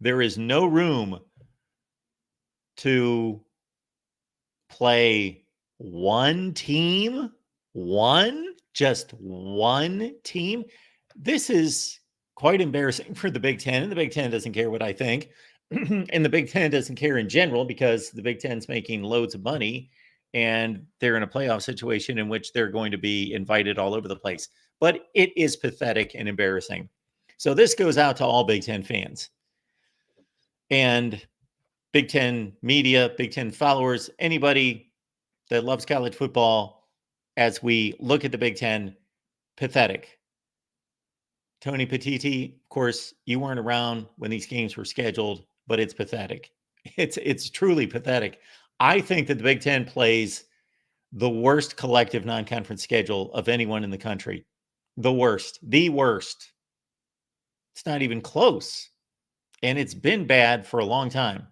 There is no room to play one team, just one team. This is quite embarrassing for the Big Ten, and the Big Ten doesn't care what I think. And the Big Ten doesn't care in general because the Big Ten's making loads of money and they're in a playoff situation in which they're going to be invited all over the place. But it is pathetic and embarrassing. So this goes out to all Big Ten fans and Big Ten media, Big Ten followers, anybody that loves college football. As we look at the Big Ten, pathetic. Tony Petiti, of course, you weren't around when these games were scheduled, but it's pathetic. It's truly pathetic. I think that the Big Ten plays the worst collective non-conference schedule of anyone in the country. The worst. It's not even close. And it's been bad for a long time.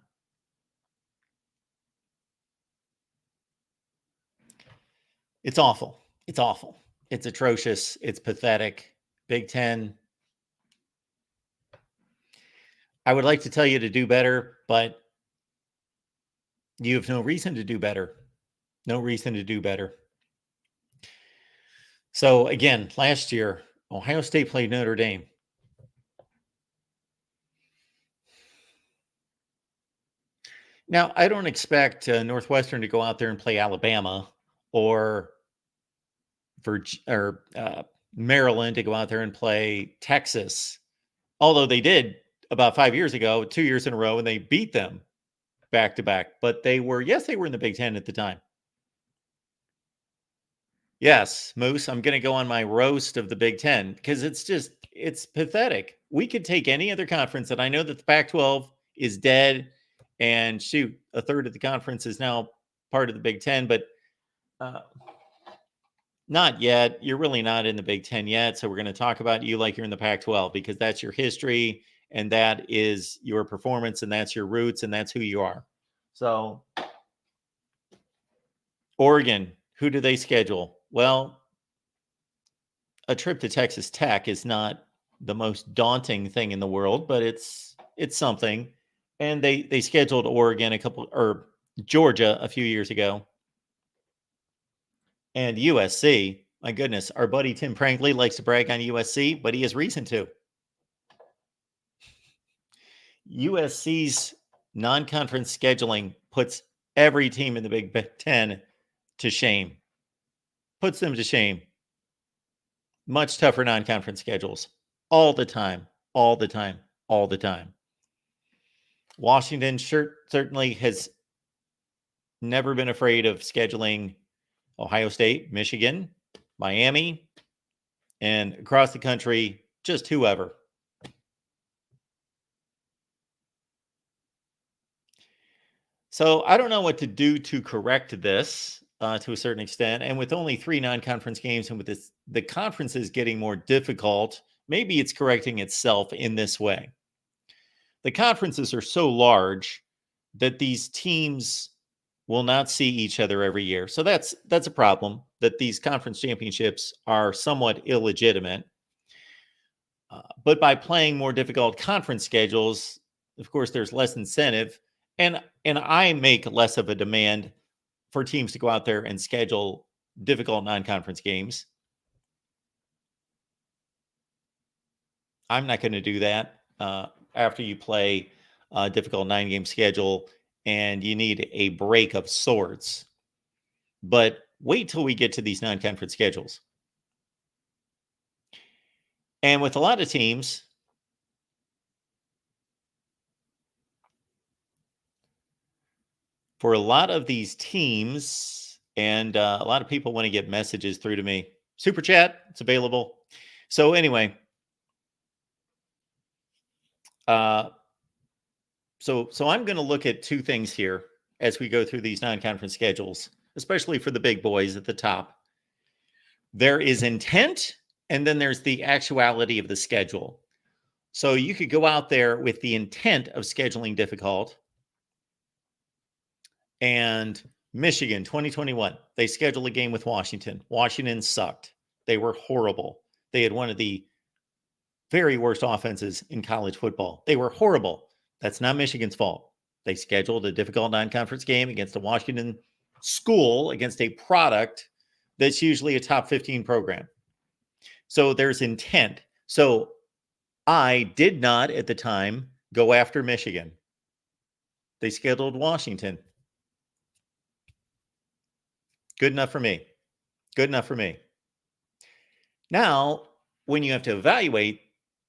It's awful. It's awful. It's atrocious. It's pathetic. Big Ten. I would like to tell you to do better, but you have no reason to do better. No reason to do better. So again, last year, Ohio State played Notre Dame. Now, I don't expect Northwestern to go out there and play Alabama or Maryland to go out there and play Texas, although they did about 5 years ago, 2 years in a row, and they beat them back to back. But they were in the Big Ten at the time. Yes, Moose, I'm going to go on my roast of the Big Ten because it's pathetic. We could take any other conference, and I know that the Pac-12 is dead, and shoot, a third of the conference is now part of the Big Ten, but not yet. You're really not in the Big Ten yet, so we're going to talk about you like you're in the Pac-12 because that's your history, and that is your performance, and that's your roots, and that's who you are. So, Oregon, who do they schedule? Well, a trip to Texas Tech is not the most daunting thing in the world, but it's something. And they scheduled Oregon Georgia a few years ago. And USC, my goodness, our buddy Tim Prankley likes to brag on USC, but he has reason to. USC's non-conference scheduling puts every team in the Big Ten to shame. Puts them to shame. Much tougher non-conference schedules. All the time. Washington certainly has never been afraid of scheduling Ohio State, Michigan, Miami, and across the country, just whoever. So I don't know what to do to correct this to a certain extent. And with only 3 non-conference games and with the conferences getting more difficult, maybe it's correcting itself in this way. The conferences are so large that these teams will not see each other every year. So that's a problem, that these conference championships are somewhat illegitimate. But by playing more difficult conference schedules, of course, there's less incentive. And I make less of a demand for teams to go out there and schedule difficult non-conference games. I'm not going to do that after you play a difficult 9-game schedule and you need a break of sorts. But wait till we get to these non-conference schedules. And with a lot of teams, for a lot of these teams, and a lot of people want to get messages through to me. Super chat, it's available. So anyway, so I'm going to look at 2 things here as we go through these non-conference schedules, especially for the big boys at the top. There is intent, and then there's the actuality of the schedule. So you could go out there with the intent of scheduling difficult. And Michigan, 2021, they scheduled a game with Washington. Washington sucked. They were horrible. They had one of the very worst offenses in college football. They were horrible. That's not Michigan's fault. They scheduled a difficult non-conference game against a Washington school, against a product that's usually a top 15 program. So there's intent. So I did not at the time go after Michigan. They scheduled Washington. Good enough for me. Good enough for me. Now, when you have to evaluate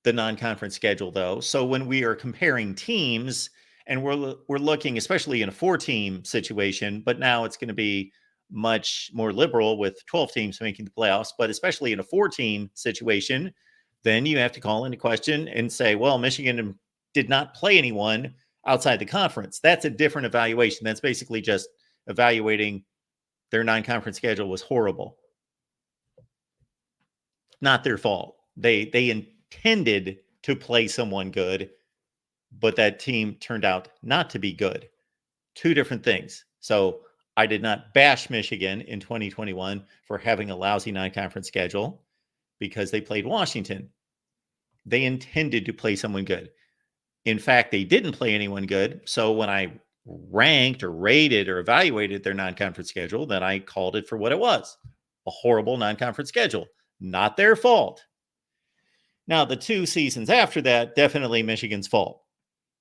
the non-conference schedule, though, so when we are comparing teams and we're looking, especially in a 4-team situation, but now it's going to be much more liberal with 12 teams making the playoffs, but especially in a 4-team situation, then you have to call into question and say, well, Michigan did not play anyone outside the conference. That's a different evaluation. That's basically just evaluating their non-conference schedule was horrible. Not their fault. They intended to play someone good, but that team turned out not to be good. Two different things. So I did not bash Michigan in 2021 for having a lousy non-conference schedule because they played Washington. They intended to play someone good. In fact, they didn't play anyone good. So when I ranked or rated or evaluated their non-conference schedule, then I called it for what it was, a horrible non-conference schedule. Not their fault. Now, the 2 seasons after that, definitely Michigan's fault.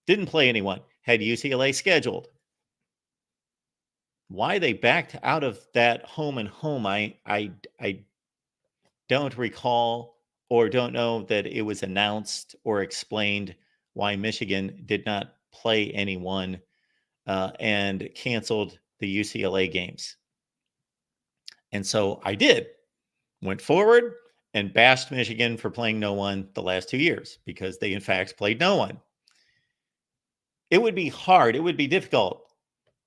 Didn't play anyone. Had UCLA scheduled. Why they backed out of that home and home, I don't recall or don't know that it was announced or explained why Michigan did not play anyone and canceled the UCLA games. And so I did. Went forward and bashed Michigan for playing no one the last 2 years because they, in fact, played no one. It would be hard. It would be difficult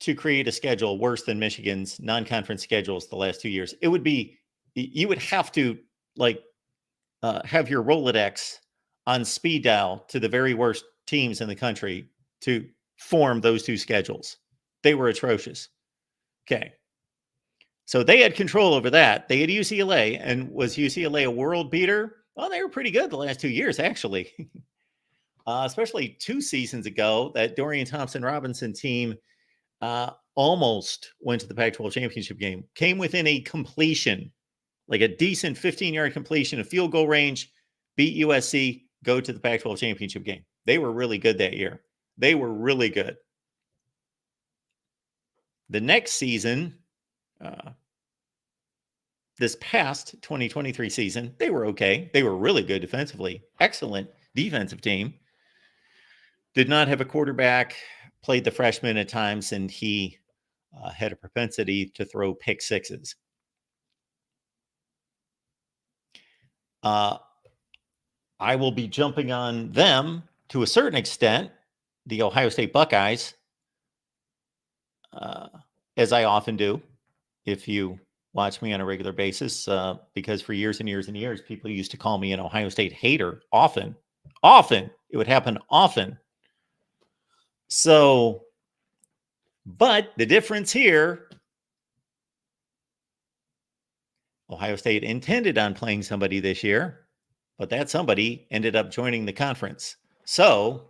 to create a schedule worse than Michigan's non-conference schedules the last 2 years. It would be, you would have to have your Rolodex on speed dial to the very worst teams in the country to form those 2 schedules. They were atrocious. Okay. So they had control over that. They had UCLA, and was UCLA a world beater? Well, they were pretty good the last 2 years, actually. Especially 2 seasons ago, that Dorian Thompson-Robinson team almost went to the Pac-12 championship game. Came within a completion, like a decent 15-yard completion, a field goal range, beat USC, go to the Pac-12 championship game. They were really good that year. They were really good. The next season, this past 2023 season, they were okay. They were really good defensively. Excellent defensive team. Did not have a quarterback, played the freshman at times, and he had a propensity to throw pick sixes. I will be jumping on them to a certain extent, the Ohio State Buckeyes, as I often do, if you watch me on a regular basis, because for years and years and years, people used to call me an Ohio State hater. Often. It would happen often. So, but the difference here, Ohio State intended on playing somebody this year, but that somebody ended up joining the conference. So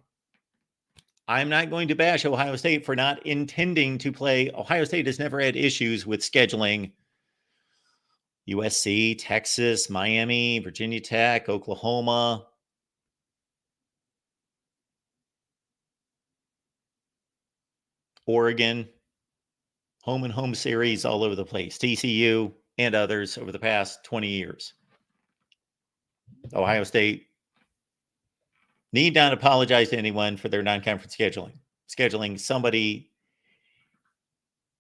I'm not going to bash Ohio State for not intending to play. Ohio State has never had issues with scheduling USC, Texas, Miami, Virginia Tech, Oklahoma. Oregon, home and home series all over the place, TCU and others over the past 20 years. Ohio State need not apologize to anyone for their non-conference scheduling somebody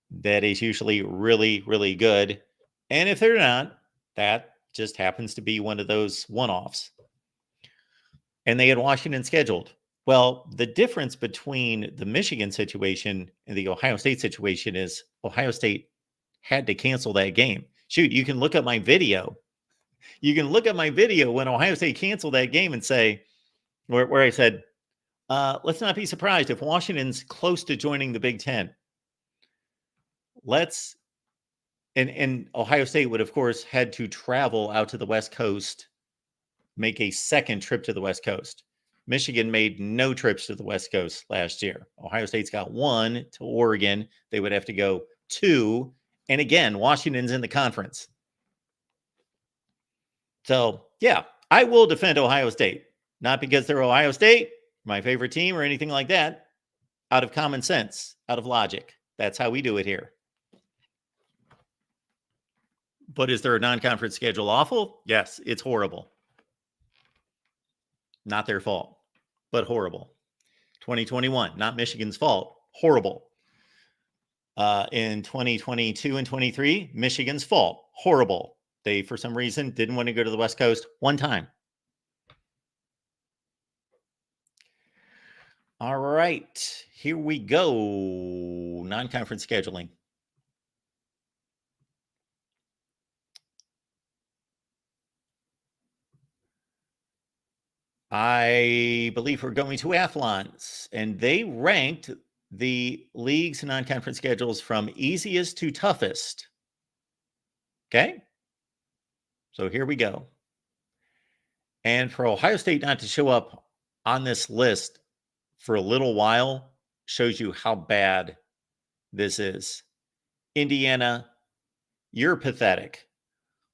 that is usually really, really good. And if they're not, that just happens to be one of those one-offs. And they had Washington scheduled. Well, the difference between the Michigan situation and the Ohio State situation is Ohio State had to cancel that game. Shoot, you can look at my video. You can look at my video when Ohio State canceled that game and say, where I said, let's not be surprised if Washington's close to joining the Big Ten. And Ohio State would, of course, had to travel out to the West Coast, make a second trip to the West Coast. Michigan made no trips to the West Coast last year. Ohio State's got 1 to Oregon. They would have to go 2. And again, Washington's in the conference. So, yeah, I will defend Ohio State. Not because they're Ohio State, my favorite team, or anything like that. Out of common sense, out of logic. That's how we do it here. But is their non-conference schedule awful? Yes, it's horrible. Not their fault, but horrible. 2021, not Michigan's fault. Horrible. In 2022 and 23, Michigan's fault. Horrible. They, for some reason, didn't want to go to the West Coast one time. All right, here we go. Non-conference scheduling. I believe we're going to Athlons, and they ranked the league's non-conference schedules from easiest to toughest. Okay? So here we go. And for Ohio State not to show up on this list for a little while shows you how bad this is. Indiana, you're pathetic.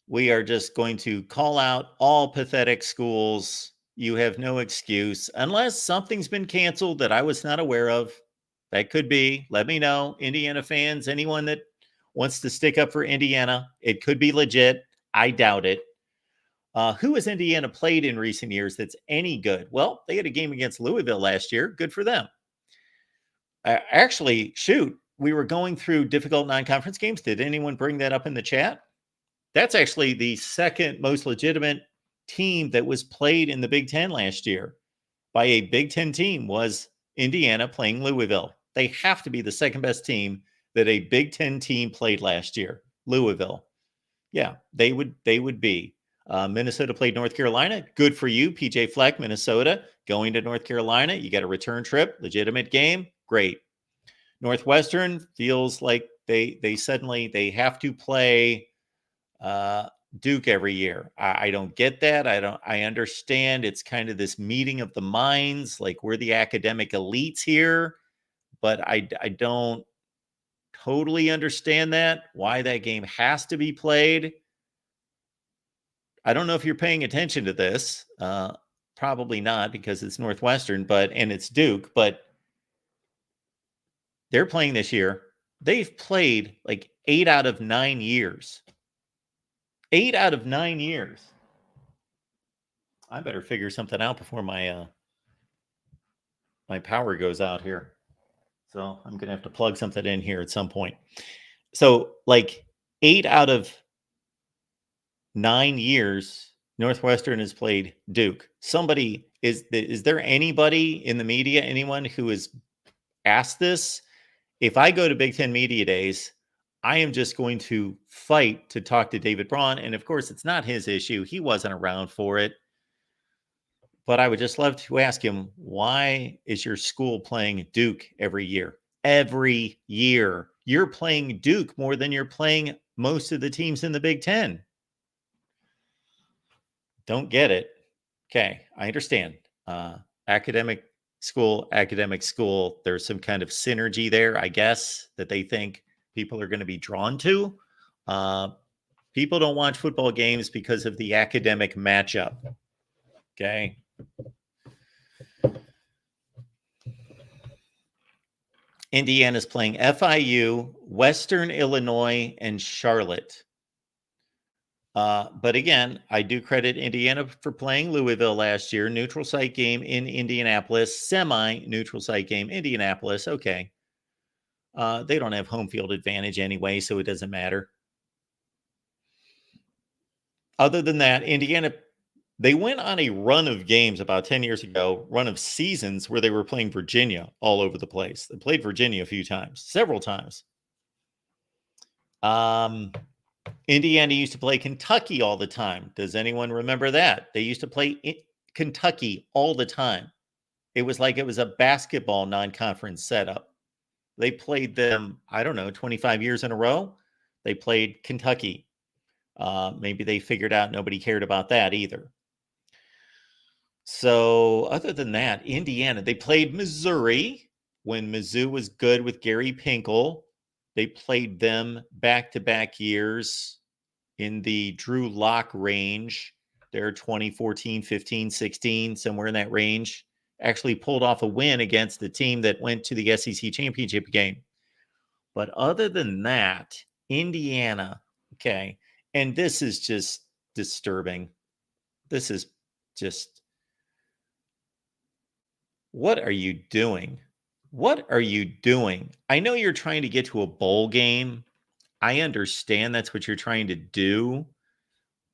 We are just going to call out all pathetic schools. You have no excuse unless something's been canceled that I was not aware of. That could be. Let me know, Indiana fans, anyone that wants to stick up for Indiana. It could be legit. I doubt it. Who has Indiana played in recent years that's any good? Well, they had a game against Louisville last year. Good for them. Actually, shoot, we were going through difficult non-conference games. Did anyone bring that up in the chat? That's actually the second most legitimate team that was played in the Big Ten last year by a Big Ten team was Indiana playing Louisville. They have to be the second best team that a Big Ten team played last year. Louisville. Yeah, they would be. Minnesota played North Carolina. Good for you, PJ Fleck, Minnesota. Going to North Carolina, you get a return trip, legitimate game. Great. Northwestern feels like they suddenly they have to play Duke every year. I don't get that. I understand it's kind of this meeting of the minds, like we're the academic elites here, but I don't totally understand that, why that game has to be played. I don't know if you're paying attention to this. Probably not because it's Northwestern, and it's Duke, but they're playing this year. They've played like 8 out of 9 years. 8 out of 9 years. I better figure something out before my my power goes out here. So I'm going to have to plug something in here at some point. So like 8 out of 9 years, Northwestern has played Duke. Somebody, is there anybody in the media, anyone who has asked this? If I go to Big Ten Media Days, I am just going to fight to talk to David Braun. And of course, it's not his issue. He wasn't around for it. But I would just love to ask him, why is your school playing Duke every year? Every year. You're playing Duke more than you're playing most of the teams in the Big Ten. Don't get it. Okay, I understand. Academic school. There's some kind of synergy there, I guess, that they think people are going to be drawn to. People don't watch football games because of the academic matchup. Okay. Indiana's playing FIU, Western Illinois, and Charlotte. But again, I do credit Indiana for playing Louisville last year. Neutral site game in Indianapolis, semi-neutral site game, Indianapolis. Okay. They don't have home field advantage anyway, so it doesn't matter. Other than that, Indiana, they went on a run of games about 10 years ago, run of seasons where they were playing Virginia all over the place. They played Virginia a few times, several times. Indiana used to play Kentucky all the time. Does anyone remember that? They used to play Kentucky all the time. It was like it was a basketball non-conference setup. They played them, I don't know, 25 years in a row. They played Kentucky. Maybe they figured out nobody cared about that either. So other than that, Indiana, they played Missouri when Mizzou was good with Gary Pinkel. They played them back-to-back years in the Drew Lock range. They're 2014, 15, 16, somewhere in that range. Actually pulled off a win against the team that went to the SEC championship game. But other than that, Indiana, okay. And this is just disturbing. This is just, what are you doing? What are you doing? I know you're trying to get to a bowl game. I understand that's what you're trying to do,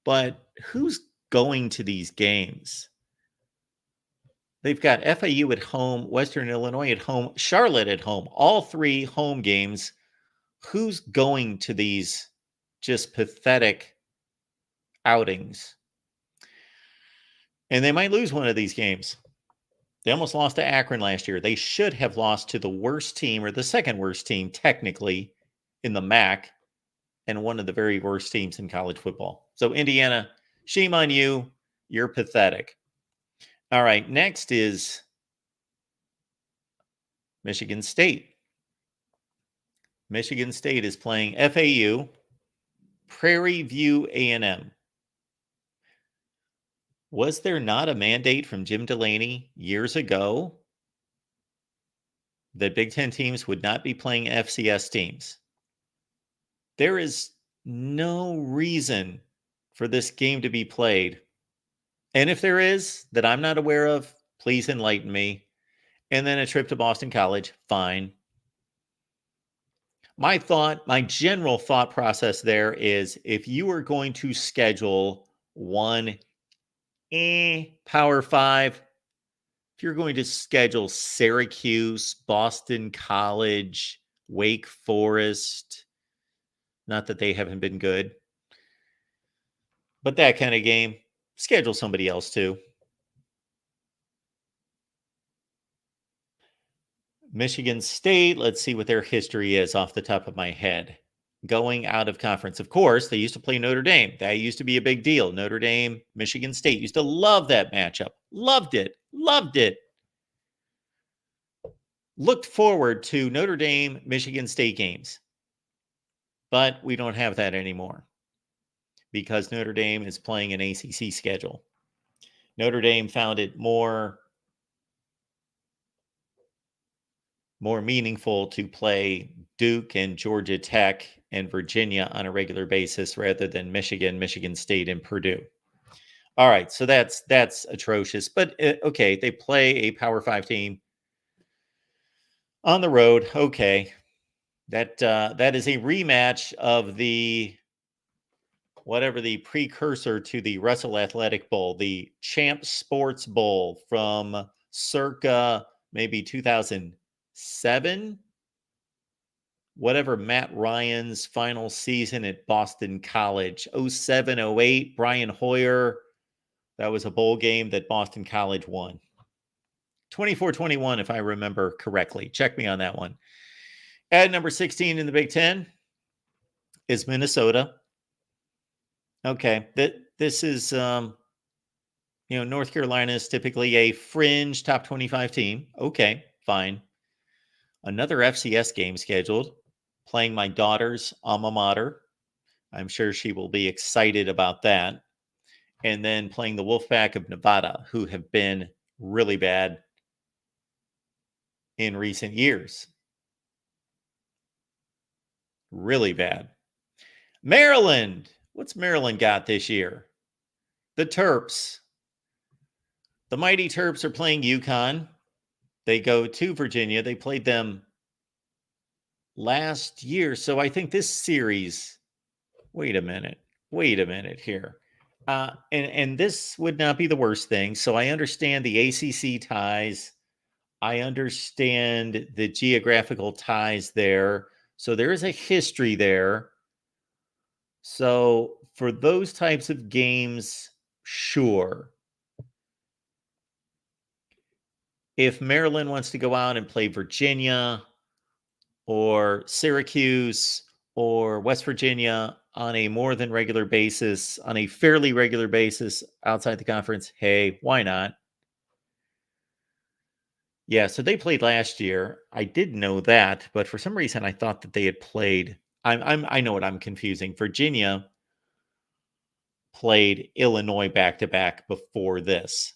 but who's going to these games? They've got FIU at home, Western Illinois at home, Charlotte at home, all three home games. Who's going to these just pathetic outings? And they might lose one of these games. They almost lost to Akron last year. They should have lost to the worst team, or the second worst team, technically, in the MAC, and one of the very worst teams in college football. So, Indiana, shame on you. You're pathetic. All right, next is Michigan State. Michigan State is playing FAU, Prairie View A&M. Was there not a mandate from Jim Delaney years ago that Big Ten teams would not be playing FCS teams? There is no reason for this game to be played. And if there is, that I'm not aware of, please enlighten me. And then a trip to Boston College, fine. My general thought process there is, if you are going to schedule one Power 5, if you're going to schedule Syracuse, Boston College, Wake Forest, not that they haven't been good, but that kind of game, schedule somebody else too. Michigan State, let's see what their history is off the top of my head. Going out of conference. Of course, they used to play Notre Dame. That used to be a big deal. Notre Dame, Michigan State used to love that matchup. Loved it. Loved it. Looked forward to Notre Dame, Michigan State games. But we don't have that anymore because Notre Dame is playing an ACC schedule. Notre Dame found it more meaningful to play Duke and Georgia Tech and Virginia on a regular basis rather than Michigan, Michigan State, and Purdue. All right, so that's atrocious. But okay, they play a Power 5 team on the road. Okay, that is a rematch of the whatever the precursor to the Russell Athletic Bowl, the Champ Sports Bowl from circa maybe 2007. Whatever Matt Ryan's final season at Boston College, 07, 08, Brian Hoyer. That was a bowl game that Boston College won. 24-21, if I remember correctly. Check me on that one. At number 16 in the Big Ten is Minnesota. Okay, this is, North Carolina is typically a fringe top 25 team. Okay, fine. Another FCS game scheduled, playing my daughter's alma mater. I'm sure she will be excited about that. And then playing the Wolfpack of Nevada, who have been really bad in recent years. Really bad. Maryland. What's Maryland got this year? The Terps. The mighty Terps are playing UConn. They go to Virginia. They played them last year. So I think this series, wait a minute here. And this would not be the worst thing. So I understand the ACC ties. I understand the geographical ties there. So there is a history there. So for those types of games, sure. If Maryland wants to go out and play Virginia or Syracuse or West Virginia on a more than regular basis, on a fairly regular basis outside the conference, hey, why not? Yeah, so they played last year. I did know that, but for some reason I thought that they had played. I know what I'm confusing. Virginia played Illinois back to back before this.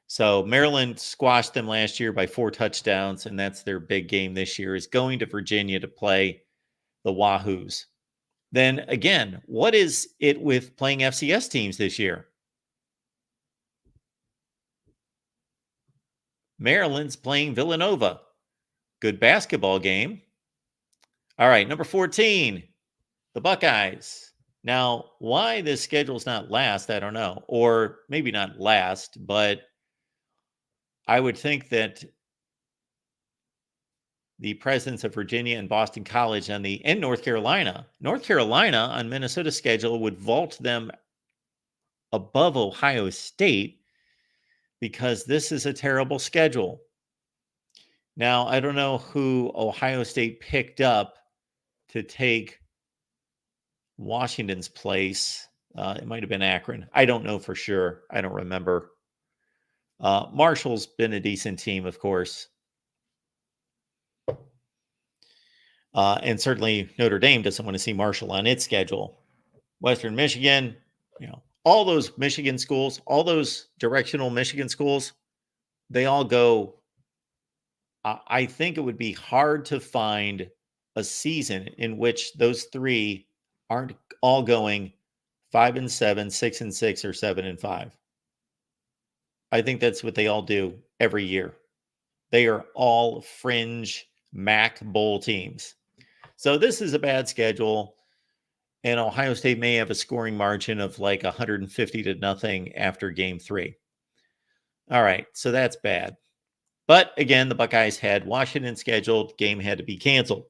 So Maryland squashed them last year by 4 touchdowns, and that's their big game this year, is going to Virginia to play the Wahoos. Then again, what is it with playing FCS teams this year? Maryland's playing Villanova. Good basketball game. All right, number 14, the Buckeyes. Now, why this schedule's not last, I don't know. Or maybe not last, but I would think that the presence of Virginia and Boston College and North Carolina on Minnesota's schedule would vault them above Ohio State because this is a terrible schedule. Now, I don't know who Ohio State picked up to take Washington's place. It might have been Akron. I don't know for sure. I don't remember. Marshall's been a decent team, of course. And certainly Notre Dame doesn't want to see Marshall on its schedule. Western Michigan, all those Michigan schools, all those directional Michigan schools, they all go. I think it would be hard to find a season in which those three aren't all going 5-7, 6-6, or 7-5. I think that's what they all do every year. They are all fringe MAC bowl teams. So this is a bad schedule, and Ohio State may have a scoring margin of like 150-0 after game 3. All right, so that's bad. But again, the Buckeyes had Washington scheduled. Game had to be canceled.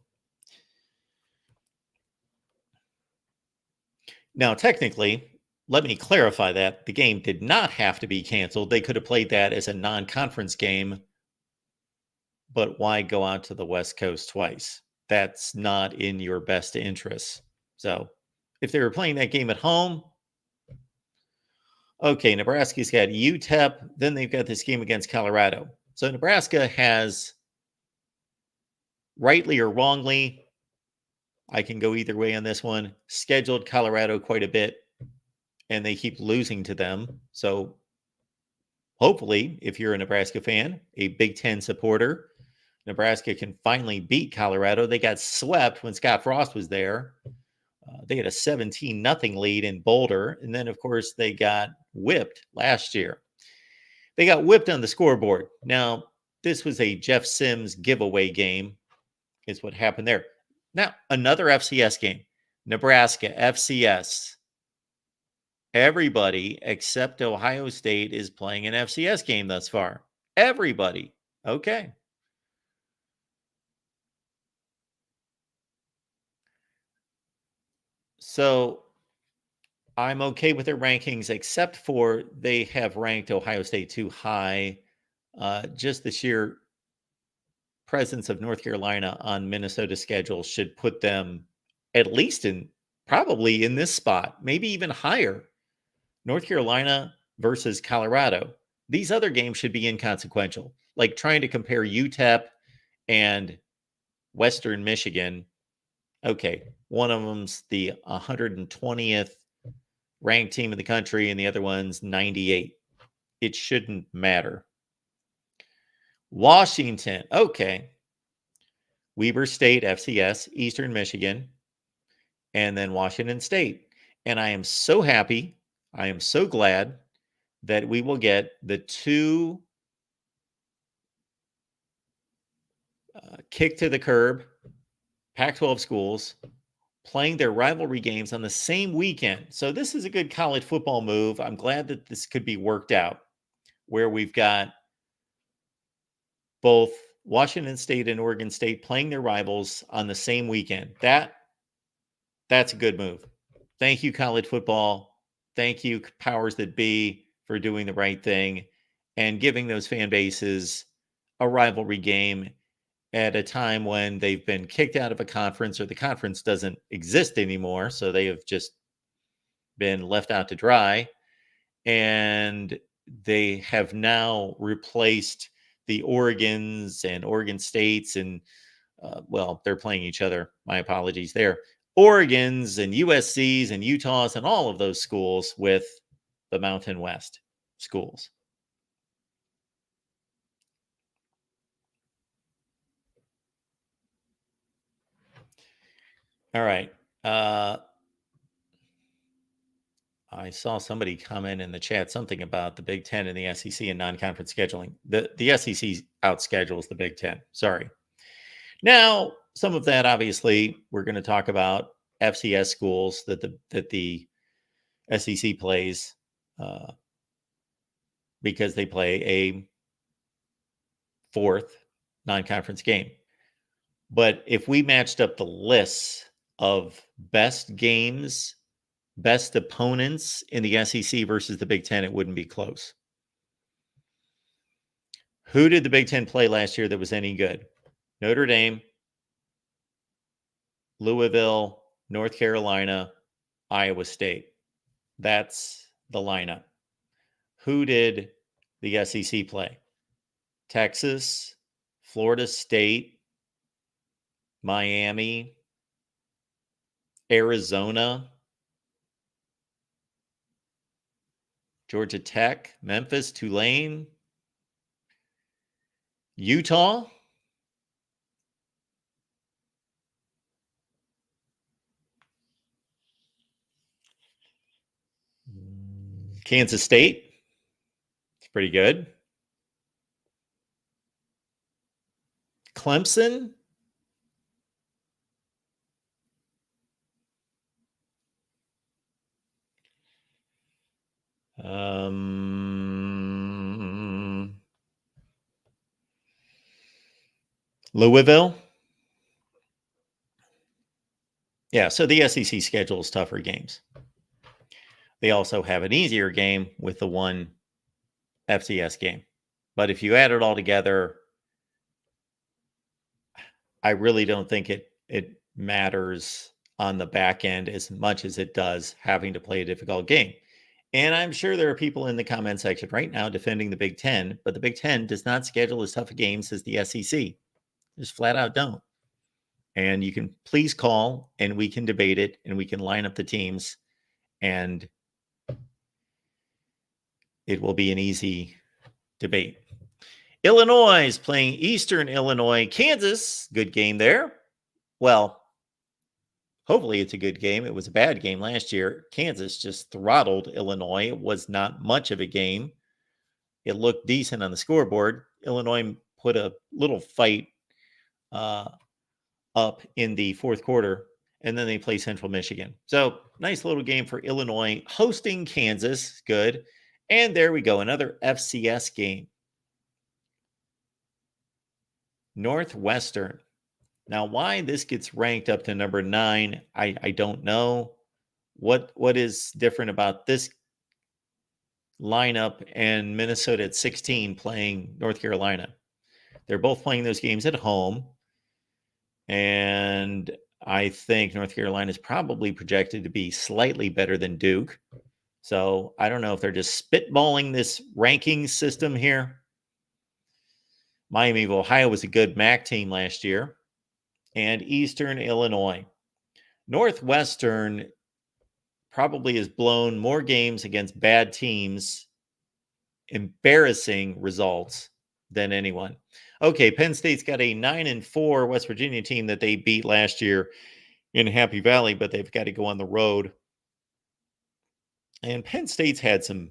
Now, technically, let me clarify that. The game did not have to be canceled. They could have played that as a non-conference game. But why go out to the West Coast twice? That's not in your best interest. So if they were playing that game at home, okay, Nebraska's got UTEP. Then they've got this game against Colorado. So Nebraska has, rightly or wrongly, I can go either way on this one, scheduled Colorado quite a bit, and they keep losing to them. So hopefully, if you're a Nebraska fan, a Big Ten supporter, Nebraska can finally beat Colorado. They got swept when Scott Frost was there. They had a 17-0 lead in Boulder. And then, of course, they got whipped last year. They got whipped on the scoreboard. Now, this was a Jeff Sims giveaway game, is what happened there. Now, another FCS game. Nebraska, FCS. Everybody except Ohio State is playing an FCS game thus far. Everybody. Okay. So I'm okay with their rankings, except for they have ranked Ohio State too high. Just the sheer presence of North Carolina on Minnesota's schedule should put them at least probably in this spot, maybe even higher. North Carolina versus Colorado. These other games should be inconsequential. Like trying to compare UTEP and Western Michigan. Okay, one of them's the 120th ranked team in the country, and the other one's 98. It shouldn't matter. Washington, okay. Weber State, FCS, Eastern Michigan, and then Washington State. And I am so happy, I am so glad that we will get the two kick to the curb Pac-12 schools playing their rivalry games on the same weekend. So this is a good college football move. I'm glad that this could be worked out, where we've got both Washington State and Oregon State playing their rivals on the same weekend. That's a good move. Thank you, college football. Thank you, powers that be, for doing the right thing and giving those fan bases a rivalry game at a time when they've been kicked out of a conference, or the conference doesn't exist anymore. So they have just been left out to dry. And they have now replaced the Oregons and Oregon States and, well, they're playing each other. My apologies there. Oregons and USCs and Utahs and all of those schools with the Mountain West schools. All right. I saw somebody comment in the chat something about the Big Ten and the SEC and non-conference scheduling. The SEC outschedules the Big Ten. Sorry. Now, some of that, obviously, we're going to talk about FCS schools that the SEC plays because they play a fourth non-conference game. But if we matched up the lists of best games, best opponents in the SEC versus the Big Ten, it wouldn't be close. Who did the Big Ten play last year that was any good? Notre Dame, Louisville, North Carolina, Iowa State. That's the lineup. Who did the SEC play? Texas, Florida State, Miami, Arizona, Georgia Tech, Memphis, Tulane, Utah, Kansas State. It's pretty good. Clemson. Louisville. Yeah, so the SEC schedules tougher games. They also have an easier game with the one FCS game. But if you add it all together, I really don't think it matters on the back end as much as it does having to play a difficult game. And I'm sure there are people in the comment section right now defending the Big Ten, but the Big Ten does not schedule as tough games as the SEC. Just flat out don't. And you can please call and we can debate it and we can line up the teams and it will be an easy debate. Illinois is playing Eastern Illinois. Kansas, good game there. Well, hopefully it's a good game. It was a bad game last year. Kansas just throttled Illinois. It was not much of a game. It looked decent on the scoreboard. Illinois put a little fight up in the fourth quarter, and then they play Central Michigan. So nice little game for Illinois hosting Kansas. Good. And there we go. Another FCS game. Northwestern. Now, why this gets ranked up to number 9, I don't know. What is different about this lineup and Minnesota at 16 playing North Carolina? They're both playing those games at home. And I think North Carolina is probably projected to be slightly better than Duke. So I don't know if they're just spitballing this ranking system here. Miami of Ohio was a good MAC team last year. And Eastern Illinois. Northwestern probably has blown more games against bad teams, embarrassing results, than anyone. Okay, Penn State's got a 9-4 West Virginia team that they beat last year in Happy Valley, but they've got to go on the road. And Penn State's had some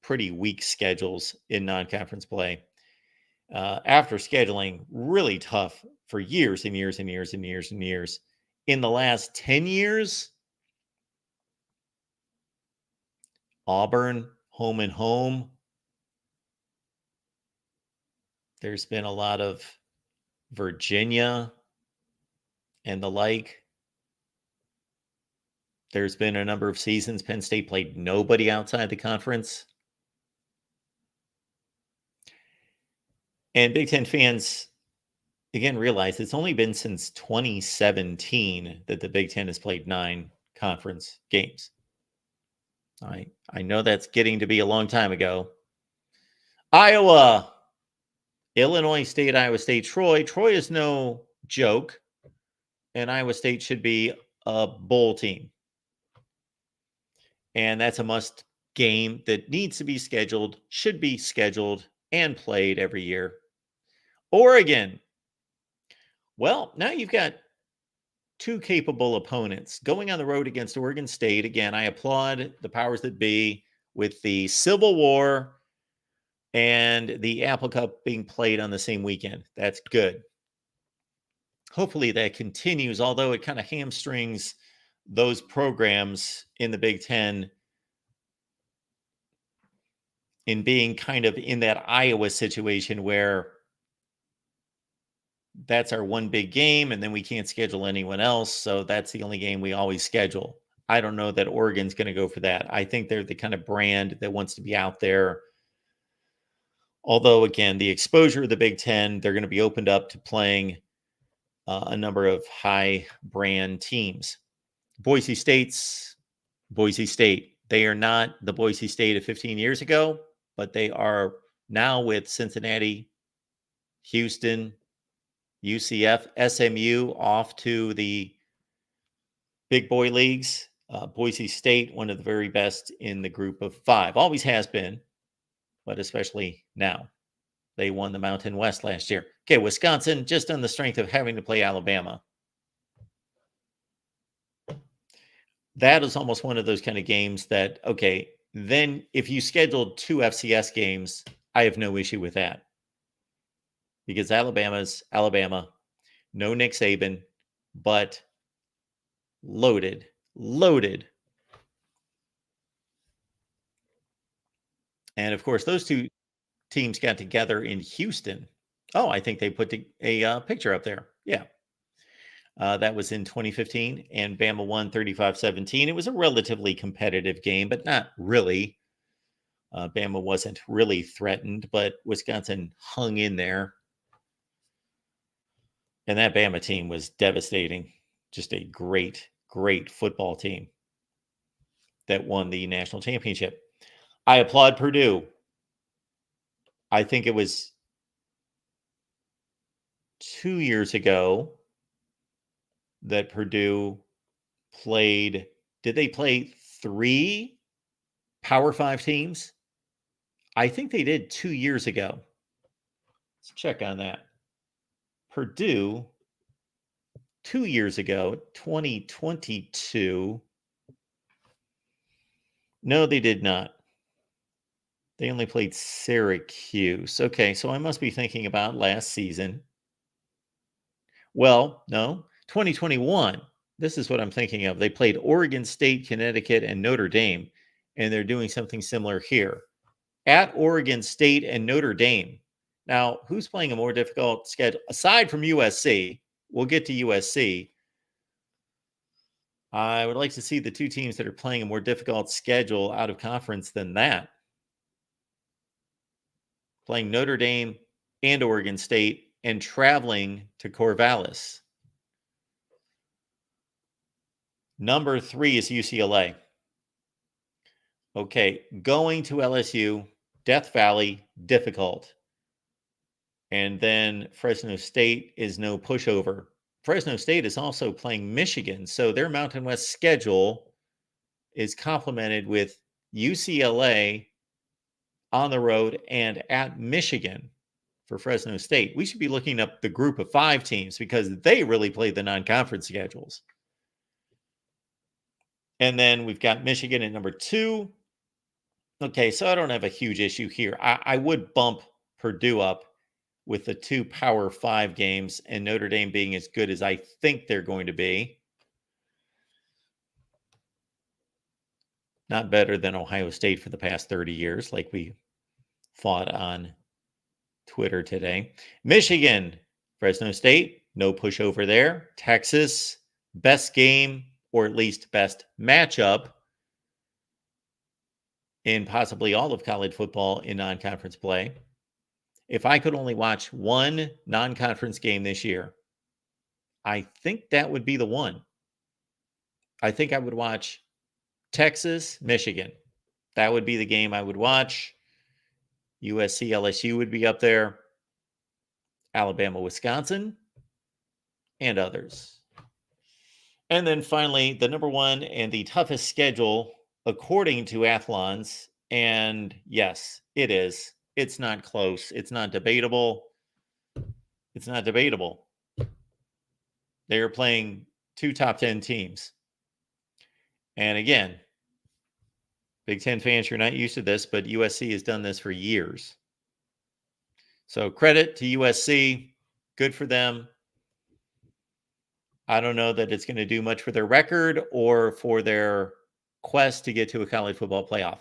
pretty weak schedules in non-conference play. After scheduling really tough for years and years and years and years and years. In the last 10 years, Auburn, home and home. There's been a lot of Virginia and the like. There's been a number of seasons Penn State played nobody outside the conference. And Big Ten fans, again, realize it's only been since 2017 that the Big Ten has played 9 conference games. I know that's getting to be a long time ago. Iowa Illinois State, Iowa State, Troy. Troy is no joke, and Iowa State should be a bowl team. And that's a must game that needs to be scheduled, should be scheduled, and played every year. Oregon. Well, now you've got two capable opponents going on the road against Oregon State. Again, I applaud the powers that be with the Civil War and the Apple Cup being played on the same weekend. That's good. Hopefully that continues, although it kind of hamstrings those programs in the Big Ten in being kind of in that Iowa situation where that's our one big game and then we can't schedule anyone else. So that's the only game we always schedule. I don't know that Oregon's going to go for that. I think they're the kind of brand that wants to be out there. Although, again, the exposure of the Big Ten, they're going to be opened up to playing a number of high brand teams. Boise State. They are not the Boise State of 15 years ago, but they are now with Cincinnati, Houston, UCF, SMU off to the big boy leagues. Boise State, one of the very best in the group of five. Always has been, but especially now. They won the Mountain West last year. Okay, Wisconsin, just on the strength of having to play Alabama. That is almost one of those kind of games that, okay, then if you scheduled two FCS games, I have no issue with that. Because Alabama's Alabama, no Nick Saban, but loaded. And of course, those two teams got together in Houston. Oh, I think they put a picture up there. Yeah. That was in 2015, and Bama won 35-17. It was a relatively competitive game, but not really. Bama wasn't really threatened, but Wisconsin hung in there. And that Bama team was devastating. Just a great football team that won the national championship. I applaud Purdue. I think it was 2 years ago that Purdue played. Did they play 3 Power 5 teams? I think they did 2 years ago. Let's check on that. Purdue, 2 years ago, 2022. No, they did not. They only played Syracuse. Okay, so I must be thinking about last season. Well, no, 2021. This is what I'm thinking of. They played Oregon State, Connecticut, and Notre Dame, and they're doing something similar here. At Oregon State and Notre Dame. Now, who's playing a more difficult schedule? Aside from USC, we'll get to USC. I would like to see the two teams that are playing a more difficult schedule out of conference than that. Playing Notre Dame and Oregon State and traveling to Corvallis. Number 3 is UCLA. Okay, going to LSU, Death Valley, difficult. And then Fresno State is no pushover. Fresno State is also playing Michigan, so their Mountain West schedule is complemented with UCLA on the road and at Michigan for Fresno State. We should be looking up the group of 5 teams because they really play the non-conference schedules. And then we've got Michigan at number 2. Okay, so I don't have a huge issue here. I would bump Purdue up with the 2 Power 5 games and Notre Dame being as good as I think they're going to be. Not better than Ohio State for the past 30 years, like we fought on Twitter today. Michigan, Fresno State, no pushover there. Texas, best game, or at least best matchup in possibly all of college football in non-conference play. If I could only watch one non-conference game this year, I think that would be the one. I think I would watch Texas, Michigan. That would be the game I would watch. USC, LSU would be up there. Alabama, Wisconsin, and others. And then finally, the number one and the toughest schedule, according to Athlons. And yes, it is. It's not close. It's not debatable. It's not debatable. They are playing two top 10 teams. And again, Big Ten fans, you're not used to this, but USC has done this for years. So credit to USC. Good for them. I don't know that it's going to do much for their record or for their quest to get to a college football playoff.